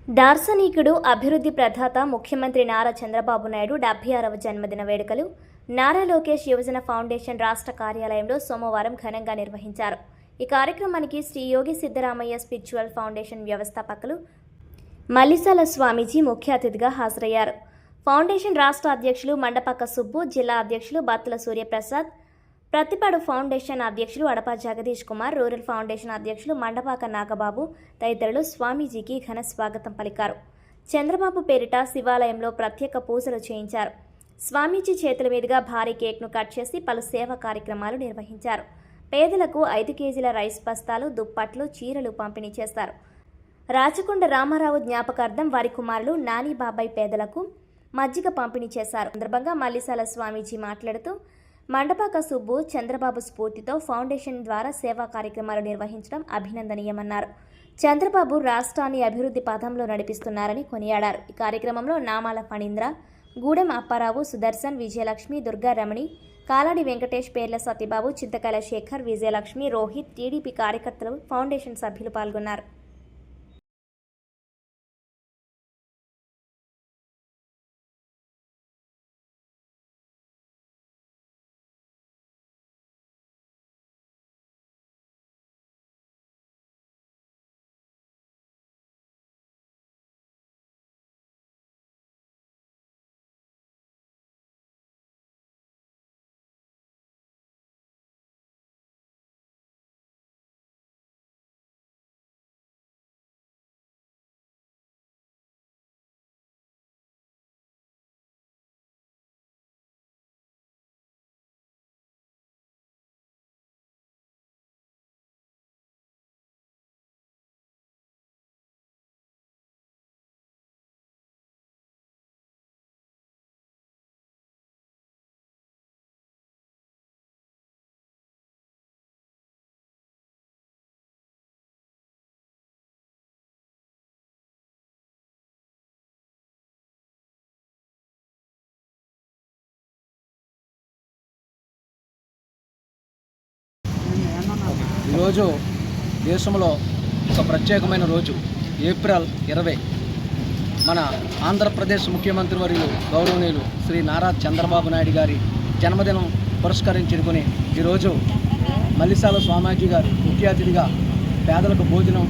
దార్శనికుడు, అభివృద్ధి ప్రదాత ముఖ్యమంత్రి నారా చంద్రబాబు నాయుడు 76వ జన్మదిన వేడుకలు నారా లోకేష్ యువజన ఫౌండేషన్ రాష్ట్ర కార్యాలయంలో సోమవారం ఘనంగా నిర్వహించారు. ఈ కార్యక్రమానికి శ్రీ యోగి సిద్ధరామయ్య స్పిరిచువల్ ఫౌండేషన్ వ్యవస్థాపకులు మల్లిసాల స్వామీజీ ముఖ్య అతిథిగా హాజరయ్యారు. ఫౌండేషన్ రాష్ట్ర అధ్యక్షులు మండపక్క సుబ్బు, జిల్లా అధ్యక్షులు బత్తుల సూర్యప్రసాద్, ప్రతిపాడు ఫౌండేషన్ అధ్యక్షులు అడప జగదీష్ కుమార్, రూరల్ ఫౌండేషన్ అధ్యక్షులు మండపాక నాగబాబు తదితరులు స్వామీజీకి ఘన స్వాగతం పలికారు. చంద్రబాబు పేరిట శివాలయంలో ప్రత్యేక పూజలు చేయించారు. స్వామీజీ చేతుల మీదుగా భారీ కేక్ను కట్ చేసి పలు సేవా కార్యక్రమాలు నిర్వహించారు. పేదలకు 5 కేజీల రైస్ బస్తాలు, దుప్పట్లు, చీరలు పంపిణీ చేశారు. రాచకొండ రామారావు జ్ఞాపకార్థం వారి కుమారులు నాని బాబాయ్ పేదలకు మజ్జిగ పంపిణీ చేశారు. సందర్భంగా మల్లిసాల స్వామీజీ మాట్లాడుతూ, మండపాక సుబ్బు చంద్రబాబు స్ఫూర్తితో ఫౌండేషన్ ద్వారా సేవా కార్యక్రమాలు నిర్వహించడం అభినందనీయమన్నారు. చంద్రబాబు రాష్ట్రాన్ని అభివృద్ధి పథంలో నడిపిస్తున్నారని కొనియాడారు. ఈ కార్యక్రమంలో నామాల ఫణీంద్ర, గూడెం అప్పారావు, సుదర్శన్, విజయలక్ష్మి, దుర్గారమణి, కాలాడి వెంకటేష్, పేర్ల సత్యబాబు, చింతకాయల శేఖర్, విజయలక్ష్మి, రోహిత్, టీడీపీ కార్యకర్తలు, ఫౌండేషన్ సభ్యులు పాల్గొన్నారు. ఈరోజు దేశంలో ఒక ప్రత్యేకమైన రోజు. ఏప్రిల్ 20 మన ఆంధ్రప్రదేశ్ ముఖ్యమంత్రి వర్యులు గౌరవనీయులు శ్రీ నారా చంద్రబాబు నాయుడు గారి జన్మదినం పురస్కరించుకొని ఈరోజు మల్లిసాల స్వామీజీ గారు ముఖ్య అతిథిగా పేదలకు భోజనం,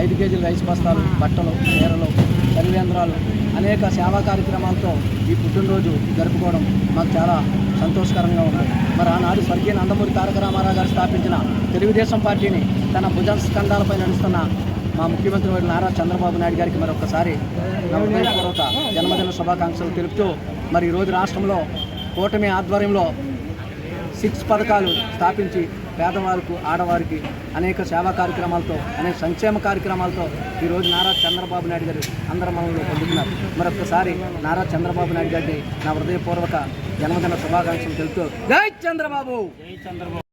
5 కేజీల రైస్ బస్తాలు, బట్టలు, చీరలు, తల్లిదండ్రాలు అనేక సేవా కార్యక్రమాలతో ఈ పుట్టినరోజు జరుపుకోవడం మాకు చాలా సంతోషకరంగా ఉంది. మరి ఆనాడు స్వర్గీయ నందమూరి తారక రామారావు గారు స్థాపించిన తెలుగుదేశం పార్టీని తన భుజస్కంధాలపై నడుస్తున్న మా ముఖ్యమంత్రి వారి నారా చంద్రబాబు నాయుడు గారికి మరొకసారి నా హృదయపూర్వక జన్మదిన శుభాకాంక్షలు తెలుపుతూ, మరి ఈరోజు రాష్ట్రంలో కూటమి ఆధ్వర్యంలో 6 పథకాలు స్థాపించి పేదవారికి, ఆడవారికి అనేక సేవా కార్యక్రమాలతో, అనేక సంక్షేమ కార్యక్రమాలతో ఈరోజు నారా చంద్రబాబు నాయుడు గారు అందరి మనలో పొందుతున్నారు. మరొకసారి నారా చంద్రబాబు నాయుడు గారికి నా హృదయపూర్వక జన్మదిన శుభాకాంక్షలు తెలుపుతూ జై చంద్రబాబు.